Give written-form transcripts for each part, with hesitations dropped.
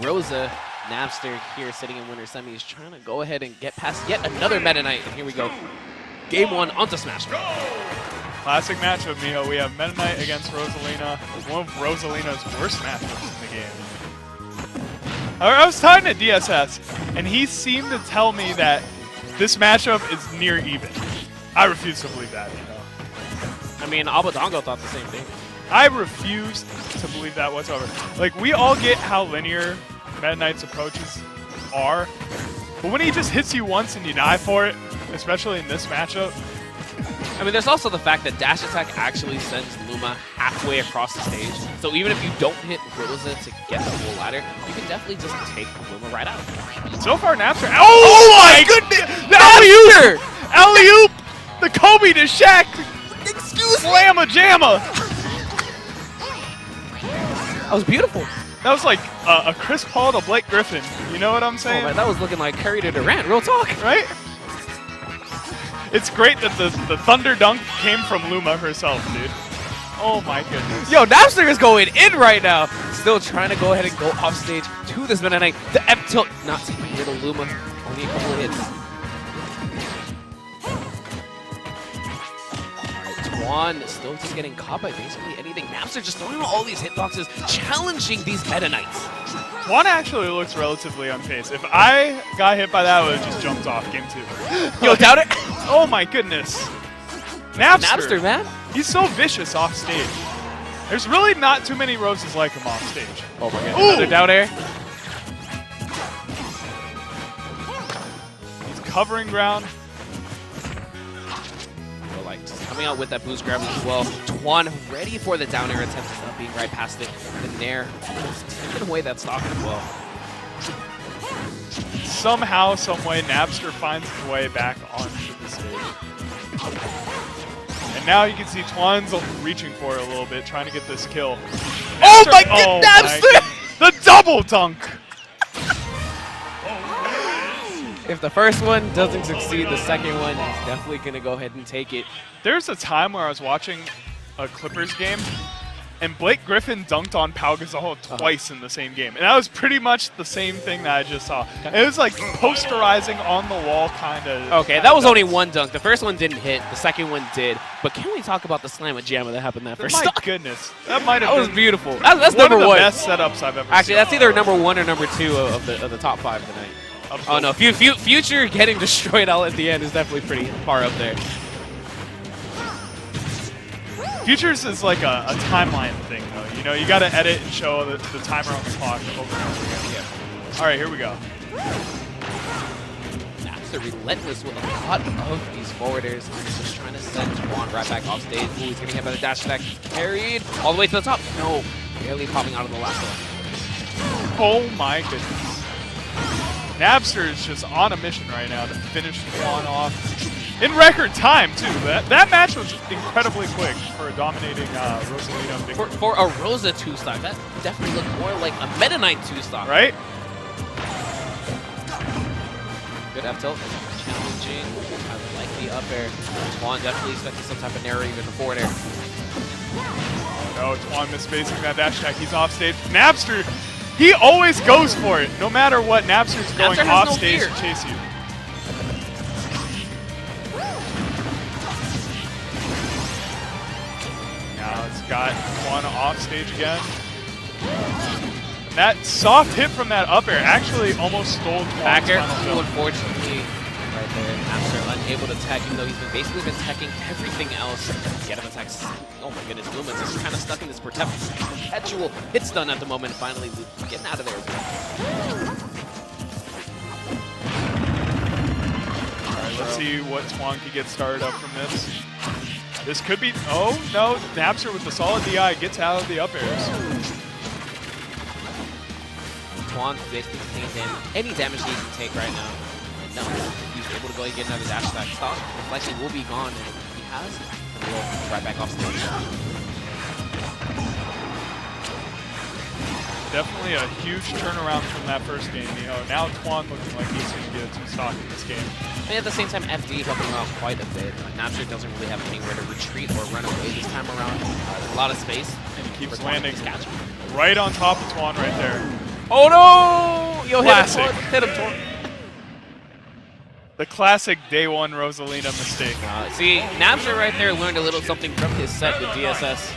Rosa. Nabster here sitting in winner semis, trying to go ahead and get past yet another Meta Knight. And here we go. Game 1 onto Smash. Classic matchup, Miho. We have Meta Knight against Rosalina. One of Rosalina's worst matchups in the game. I was talking to DSS, and he seemed to tell me that this matchup is near even. I refuse to believe that, I mean, Abadongo thought the same thing. I refuse to believe that whatsoever. Like, we all get how linear Meta Knight's approaches are, but when he just hits you once and you die for it, especially in this matchup. I mean, there's also the fact that dash attack actually sends Luma halfway across the stage. So even if you don't hit Rosa to get the full ladder, you can definitely just take Luma right out. So far, Nabster. Oh my goodness! Nabster! Alley-oop! The Kobe to Shaq! Excuse me! Slamma jamma! That was beautiful. That was like a Chris Paul to Blake Griffin. You know what I'm saying? Oh man, that was looking like Curry to Durant. Real talk. Right? It's great that the Thunder Dunk came from Luma herself, dude. Oh my goodness. Yo, Nabster is going in right now. Still trying to go ahead and go off stage to this Meta Knight. The F tilt not taking rid of Luma. Only a couple of hits. Twan still just getting caught by basically anything. Nabster just throwing all these hitboxes, challenging these Meta Knights. Twan actually looks relatively unfazed. If I got hit by that, I would have just jumped off game 2. Yo, doubt it. Oh my goodness. Nabster, man. He's so vicious off stage. There's really not too many Roses like him off stage. Oh my god, another down air. He's covering ground. Like just coming out with that boost grab as well. Twan ready for the down air attempt, not being right past it. The Nair just taking away that stock as well. Somehow, some way, Nabster finds his way back onto the stage. And now you can see Twan's reaching for it a little bit, trying to get this kill. Nabster, oh my god, Nabster! The double dunk! If the first one doesn't succeed, the second one is definitely going to go ahead and take it. There's a time where I was watching a Clippers game, and Blake Griffin dunked on Pau Gasol twice in the same game. And that was pretty much the same thing that I just saw. It was like posterizing on the wall kind of. Okay, that was only one dunk. The first one didn't hit. The second one did. But can we talk about the slamma jamma that happened that first My stock? goodness. That might have That was beautiful. That's one number of the one. best setups I've ever seen. Actually, that's either number 1 or number 2 of the top 5 tonight. Oh no, Future getting destroyed all at the end is definitely pretty far up there. Futures is like a timeline thing, though. You know, you got to edit and show the timer on the clock over and over again. Yeah. All right, here we go. Nabster relentless with a lot of these forwarders. Just trying to send Twan right back off stage. Ooh, he's getting hit by the dash attack. Carried all the way to the top. No, barely popping out of the last one. Oh my goodness. Nabster is just on a mission right now to finish Twan off. In record time, too. That match was incredibly quick for a dominating Rosalina victory. For a Rosa 2-stock, that definitely looked more like a Meta Knight 2-stock. Right? Good F tilt. Challenging. I like the up air. Twan definitely expecting some type of Nair or even a forward air. Oh no, Twan misspacing that dash attack. He's off stage. Nabster, he always goes for it. No matter what, Nabster's going off stage to chase you. Now it's got Twan off stage again. That soft hit from that up air actually almost stole Twan's back air. final kill. Unfortunately, right there, Nabster unable to tech, even though he's basically been teching everything else. Get him attacks. Oh my goodness, Luma's just kind of stuck in this perpetual hit stun at the moment. Finally, getting out of there as well. All right, let's see what Twan can get started up from this. This could be. Oh no, Nabster with the solid DI gets out of the up airs. Twan basically taking any damage he can take right now. And no, he's able to go and get another dash attack. Stock likely will be gone, and he has. And we'll right back off stage. Definitely a huge turnaround from that first game. You know, now Twan looking like he's going to get a 2-stock in this game. And at the same time, FD helping out quite a bit. Nabster doesn't really have anywhere to retreat or run away this time around. There's a lot of space. And he keeps landing right on top of Twan right there. Oh no! Yo, Classic. hit him, Twan. The classic day one Rosalina mistake. See, Nabster right there learned a little something from his set with DSS.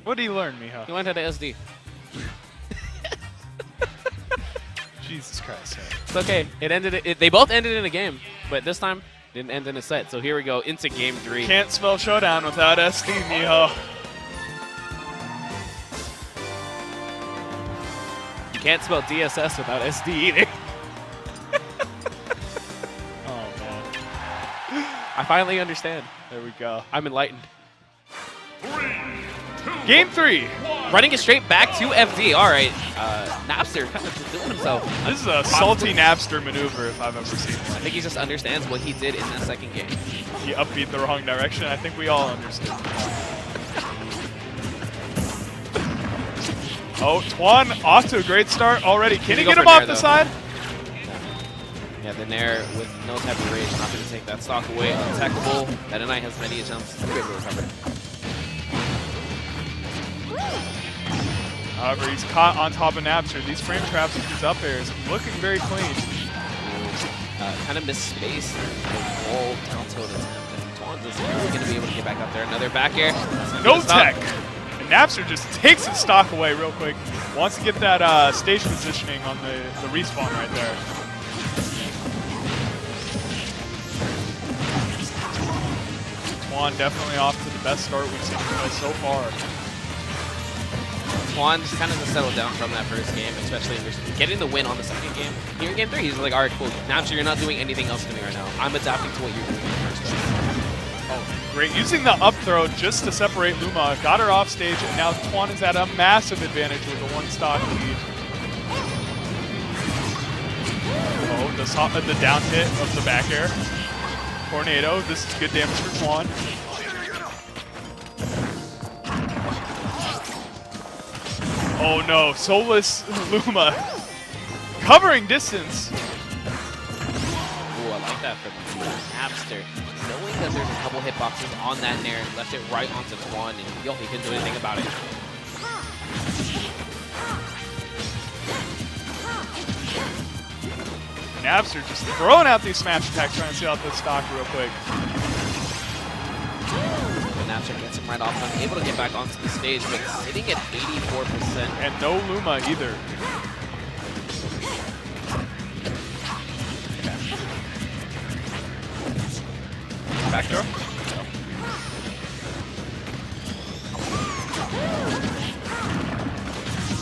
What did he learn, Miho? He learned how to SD. Jesus Christ. It's okay. They both ended in a game, but this time didn't end in a set. So here we go into game 3. Can't spell Showdown without SD, Miho. You can't spell DSS without SD either. Oh, man. I finally understand. There we go. I'm enlightened. Game 3. Running it straight back to FD. All right. Nabster kind of just doing himself. This is a salty Nabster maneuver if I've ever seen I one. think he just understands what he did in that second game. He upbeat the wrong direction. I think we all understood. Oh, Twan off to a great start already. Can he get him off the side? Yeah, the Nair with no type of rage, not going to take that stock away. Unattackable. Meta has many attempts to be able to recover. However, he's caught on top of Nabster. These frame traps with his up airs looking very clean. Kind of misspaced the whole down tilt attempt. And Twan's is really going to be able to get back up there. Another back air. No tech. And Nabster just takes his stock away real quick. Wants to get that stage positioning on the respawn right there. Twan definitely off to the best start we've seen from him so far. Twan just kind of just settled down from that first game, especially getting the win on the second game. Here in game 3, he's like, all right, cool. Nabster, you're not doing anything else to me right now. I'm adapting to what you're doing in the first place. Oh, great. Using the up throw just to separate Luma. Got her off stage, and now Twan is at a massive advantage with a 1 stock lead. Oh, the down hit of the back air. Tornado. This is good damage for Twan. Oh no, soulless Luma. Covering distance. Ooh, I like that from Nabster. Knowing that there's a couple hitboxes on that Nair, left it right onto Twan, and yo, he couldn't do anything about it. Nabster just throwing out these smash attacks, trying to see out this stock real quick. Nabster gets him right off, unable to get back onto the stage, but sitting at 84%. And no Luma either. Back throw.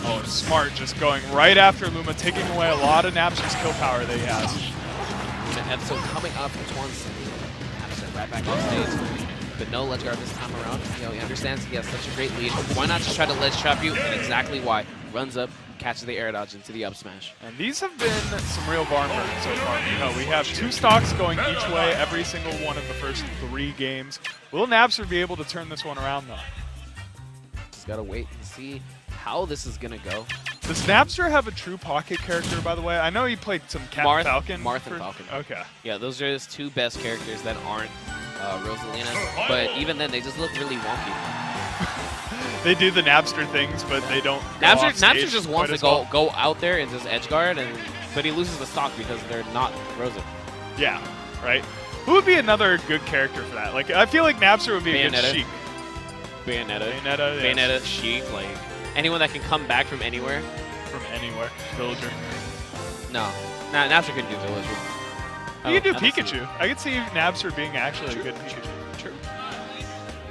Oh, smart, just going right after Luma, taking away a lot of Nabster's kill power that he has. And so coming up from Twan's Nabster right back on stage. But no ledge guard this time around. You know, he understands he has such a great lead. Why not just try to ledge trap you? And exactly why. Runs up, catches the air dodge into the up smash. And these have been some real barn burns so far. You know, we have 2 stocks going each way every single one of the first 3 games. Will Nabster be able to turn this one around, though? Just gotta wait and see how this is gonna go. Does Nabster have a true pocket character, by the way? I know he played some Cat and Falcon. Marth and Falcon. Okay. Yeah, those are his 2 best characters that aren't Rosalina. But even then, they just look really wonky. They do the Nabster things, but they don't. Nabster just wants to go out there and just edge guard, but he loses the stock because they're not Rosa. Yeah, right. Who would be another good character for that? Like, I feel like Nabster would be a good Sheik. Bayonetta, Sheik, like anyone that can come back from anywhere. From anywhere. Villager. No, Nabster couldn't do Villager. You can do Pikachu. I could see Nabster being actually a good Pikachu. True.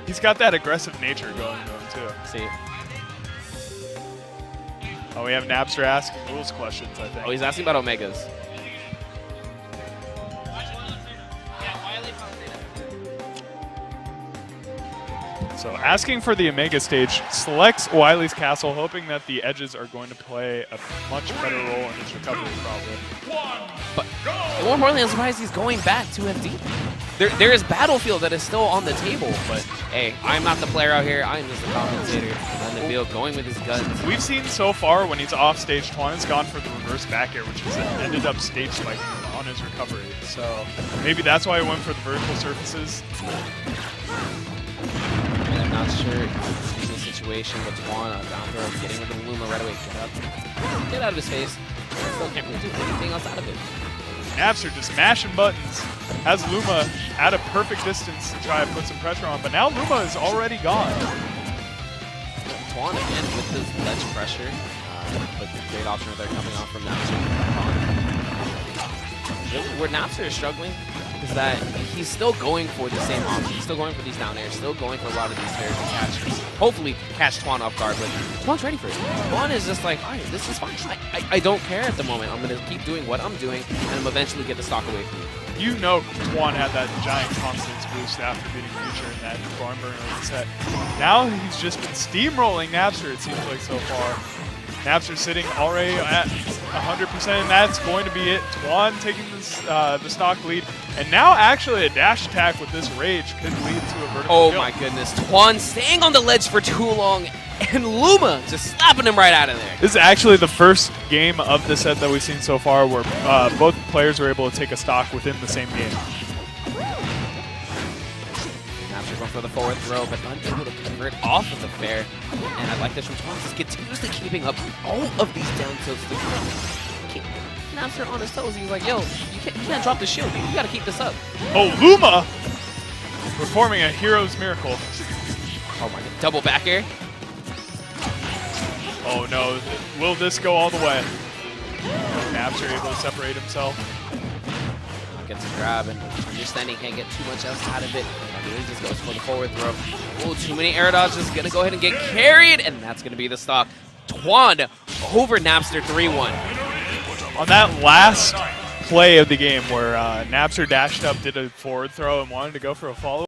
He's got that aggressive nature going to him, too. See. Oh, we have Nabster asking rules questions, I think. Oh, he's asking about Omegas. So asking for the Omega stage, selects Wily's Castle, hoping that the edges are going to play a much better role in his recovery, probably. But more importantly, I'm surprised he's going back to FD. There is Battlefield that is still on the table, but hey, I'm not the player out here. I'm just a commentator on the field going with his guns. We've seen so far when he's off stage, Twan has gone for the reverse back air, which has ended up stage spiking on his recovery. So maybe that's why he went for the vertical surfaces. I'm not sure in this situation with Twan, down throw, getting rid of Luma right away. Get out of his face. Still can't really do anything else out of it. Nabster just mashing buttons. Has Luma at a perfect distance to try and put some pressure on, but now Luma is already gone. Twan again with this ledge pressure, but great option there coming off from Nabster. Really, where Nabster is struggling is that he's still going for the same option. He's still going for these down airs, still going for a lot of these fairs to catch. Hopefully catch Twan off guard, but Twan's ready for it. Twan is just like, all right, this is fine. I don't care at the moment. I'm going to keep doing what I'm doing, and I'm eventually get the stock away from you. You know Twan had that giant confidence boost after beating Future in that barn burner set. Now he's just been steamrolling Nabster, it seems like, so far. Nabster sitting already at 100%, and that's going to be it. Twan taking this, the stock lead, and now actually a dash attack with this rage could lead to a vertical kill. My goodness. Twan staying on the ledge for too long, and Luma just slapping him right out of there. This is actually the first game of the set that we've seen so far where both players were able to take a stock within the same game. Nabster going for the forward throw, but unable to convert off of the fair. And I like this from Twan, just continuously keeping up all of these down tilts. Keep Nabster on his toes. He's like, yo, you can't drop the shield. You gotta keep this up. Oh, Luma performing a hero's miracle. Oh my god. Double back air. Oh no, will this go all the way? Nabster able to separate himself. Gets a grab and understanding can't get too much else out of it. And he just goes for the forward throw. Oh, too many air dodges. Gonna go ahead and get carried, and that's gonna be the stock. Twan over Nabster 3-1. On that last play of the game where Nabster dashed up, did a forward throw, and wanted to go for a follow.